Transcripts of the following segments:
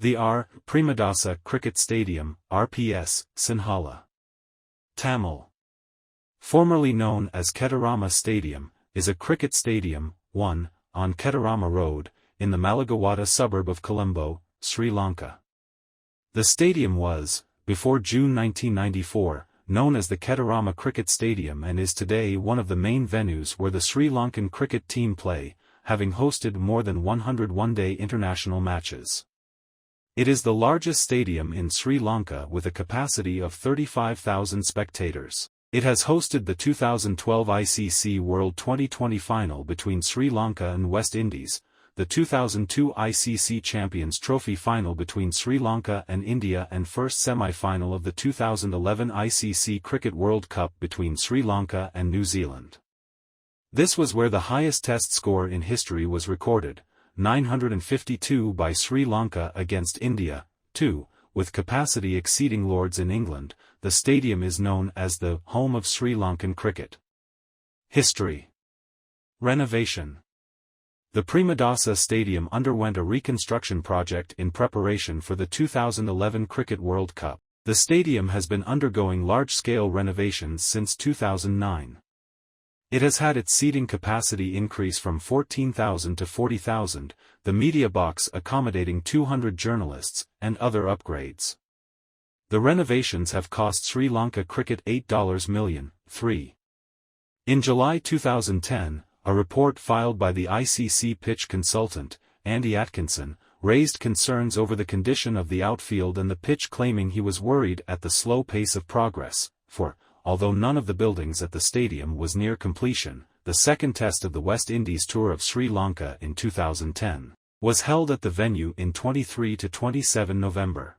The R. Premadasa Cricket Stadium, RPS, Sinhala. Tamil. Formerly known as Kedarama Stadium, is a cricket stadium, on Kedarama Road, in the Malagawada suburb of Colombo, Sri Lanka. The stadium was, before June 1994, known as the Kedarama Cricket Stadium and is today one of the main venues where the Sri Lankan cricket team play, having hosted more than 100 one-day international matches. It is the largest stadium in Sri Lanka with a capacity of 35,000 spectators. It has hosted the 2012 ICC World T20 final between Sri Lanka and West Indies, the 2002 ICC Champions Trophy final between Sri Lanka and India and first semi-final of the 2011 ICC Cricket World Cup between Sri Lanka and New Zealand. This was where the highest test score in history was recorded, 952 by Sri Lanka against India, 2, with capacity exceeding Lord's in England. The stadium is known as the home of Sri Lankan cricket. History. Renovation. The Premadasa Stadium underwent a reconstruction project in preparation for the 2011 Cricket World Cup. The stadium has been undergoing large-scale renovations since 2009. It has had its seating capacity increase from 14,000 to 40,000, the media box accommodating 200 journalists, and other upgrades. The renovations have cost Sri Lanka Cricket $8 million. In July 2010, a report filed by the ICC pitch consultant, Andy Atkinson, raised concerns over the condition of the outfield and the pitch, claiming he was worried at the slow pace of progress, although none of the buildings at the stadium was near completion. The second test of the West Indies tour of Sri Lanka in 2010 was held at the venue in 23 to 27 November.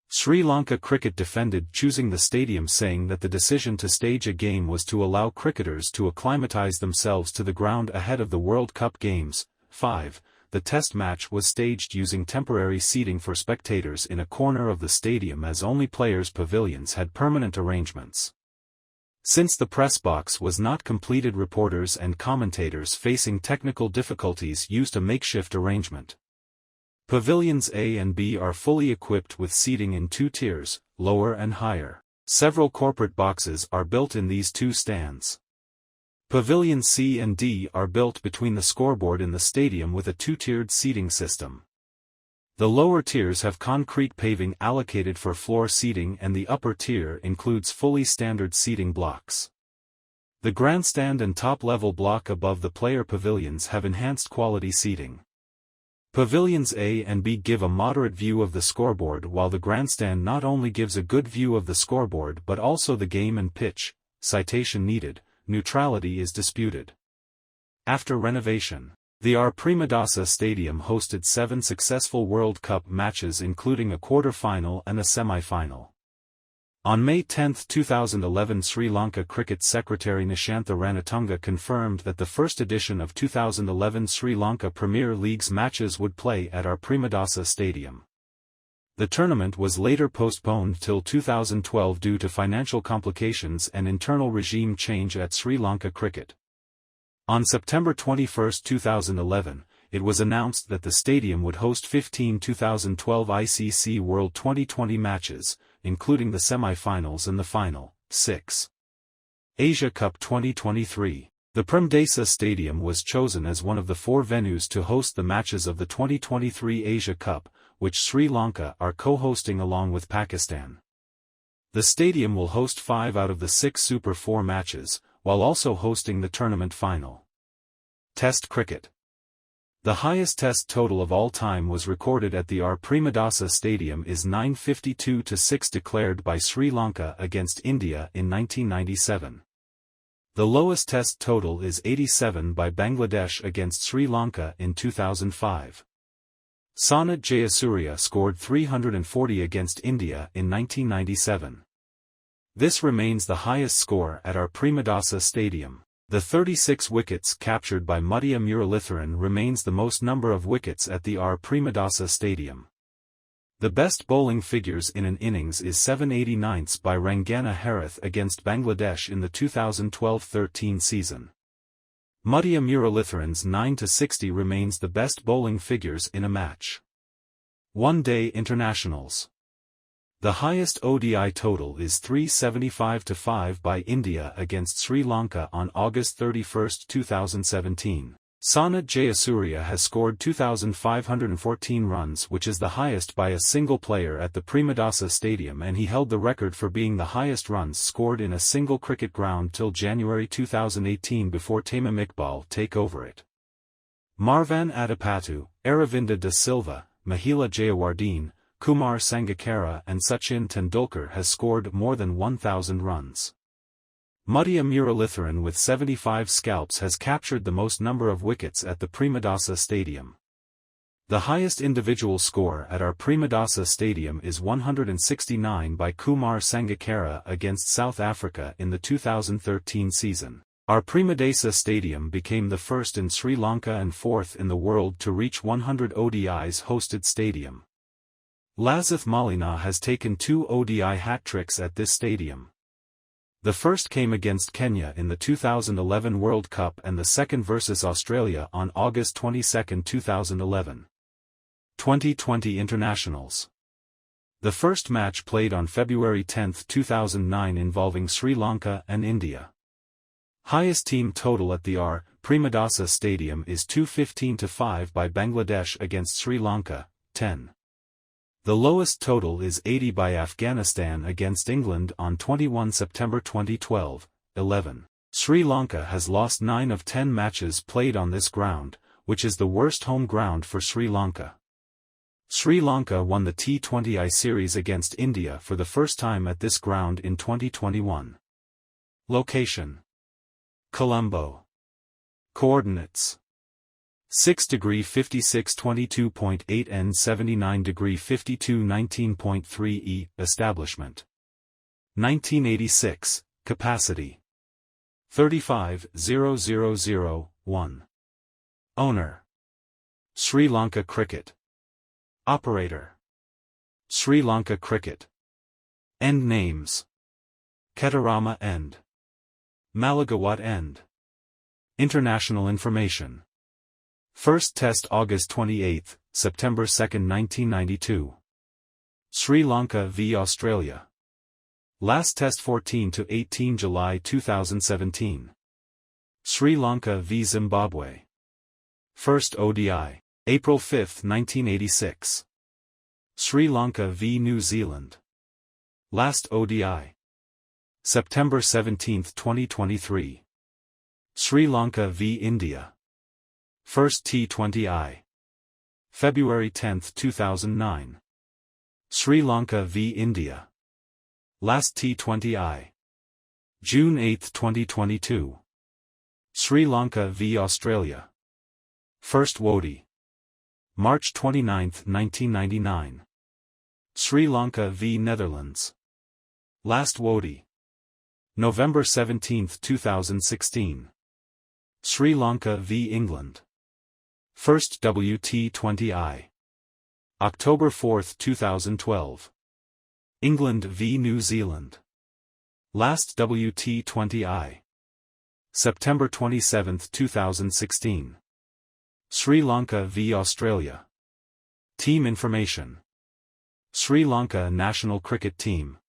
Sri Lanka Cricket defended choosing the stadium, saying that the decision to stage a game was to allow cricketers to acclimatise themselves to the ground ahead of the World Cup games. 5. The test match was staged using temporary seating for spectators in a corner of the stadium, as only players' pavilions had permanent arrangements. Since the press box was not completed, reporters and commentators facing technical difficulties used a makeshift arrangement. Pavilions A and B are fully equipped with seating in two tiers, lower and higher. Several corporate boxes are built in these two stands. Pavilions C and D are built between the scoreboard in the stadium with a two-tiered seating system. The lower tiers have concrete paving allocated for floor seating, and the upper tier includes fully standard seating blocks. The grandstand and top-level block above the player pavilions have enhanced quality seating. Pavilions A and B give a moderate view of the scoreboard, while the grandstand not only gives a good view of the scoreboard but also the game and pitch. Citation needed. Neutrality is disputed. After renovation, the R. Premadasa Stadium hosted 7 successful World Cup matches, including a quarter-final and a semi-final. On May 10, 2011, Sri Lanka Cricket Secretary Nishantha Ranatunga confirmed that the first edition of 2011 Sri Lanka Premier League's matches would play at our Premadasa Stadium. The tournament was later postponed till 2012 due to financial complications and internal regime change at Sri Lanka Cricket. On September 21, 2011, it was announced that the stadium would host 15 2012 ICC World T20 matches, including the semi-finals and the final. 6. Asia Cup 2023. The Premadasa Stadium was chosen as one of the 4 venues to host the matches of the 2023 Asia Cup, which Sri Lanka are co-hosting along with Pakistan. The stadium will host 5 out of the 6 Super 4 matches, while also hosting the tournament final. Test cricket. The highest test total of all time was recorded at the R. Premadasa Stadium is 952-6 declared by Sri Lanka against India in 1997. The lowest test total is 87 by Bangladesh against Sri Lanka in 2005. Sanat Jayasuriya scored 340 against India in 1997. This remains the highest score at our Premadasa Stadium. The 36 wickets captured by Muttiah Muralitharan remains the most number of wickets at the R. Premadasa Stadium. The best bowling figures in an innings is 789ths by Rangana Harith against Bangladesh in the 2012-13 season. Muttiah Muralitharan's 9-60 remains the best bowling figures in a match. One-day internationals. The highest ODI total is 375-5 by India against Sri Lanka on August 31, 2017. Sanat Jayasuriya has scored 2,514 runs, which is the highest by a single player at the Premadasa Stadium, and he held the record for being the highest runs scored in a single cricket ground till January 2018 before Tamim Iqbal take over it. Marvan Adipattu, Aravinda de Silva, Mahila Jayawardene, Kumar Sangakkara and Sachin Tendulkar has scored more than 1,000 runs. Muttiah Muralitharan with 75 scalps has captured the most number of wickets at the Premadasa Stadium. The highest individual score at our Premadasa Stadium is 169 by Kumar Sangakkara against South Africa in the 2013 season. Our Premadasa Stadium became the first in Sri Lanka and fourth in the world to reach 100 ODIs hosted stadium. Lasith Malina has taken 2 ODI hat-tricks at this stadium. The first came against Kenya in the 2011 World Cup and the second versus Australia on August 22, 2011. 2020 Internationals. The first match played on February 10, 2009 involving Sri Lanka and India. Highest team total at the R. Premadasa Stadium is 215-5 by Bangladesh against Sri Lanka, 10. The lowest total is 80 by Afghanistan against England on 21 September 2012, 11. Sri Lanka has lost 9 of 10 matches played on this ground, which is the worst home ground for Sri Lanka. Sri Lanka won the T20I series against India for the first time at this ground in 2021. Location: Colombo. Coordinates: 6° 56 22.8 N 79° 52 19.3 E. Establishment: 1986. Capacity: 35,001. Owner: Sri Lanka Cricket. Operator: Sri Lanka Cricket. End names: Ketarama End, Malagawat End. International information. First test August 28, September 2, 1992. Sri Lanka v Australia. Last test 14-18 July 2017. Sri Lanka v Zimbabwe. First ODI. April 5, 1986. Sri Lanka v New Zealand. Last ODI. September 17, 2023. Sri Lanka v India. First T20I. February 10, 2009. Sri Lanka v India. Last T20I. June 8, 2022. Sri Lanka v Australia. First WODI. March 29, 1999. Sri Lanka v Netherlands. Last WODI. November 17, 2016. Sri Lanka v England. First WT20I. October 4, 2012. England v New Zealand. Last WT20I. September 27, 2016. Sri Lanka v Australia. Team information. Sri Lanka national cricket team.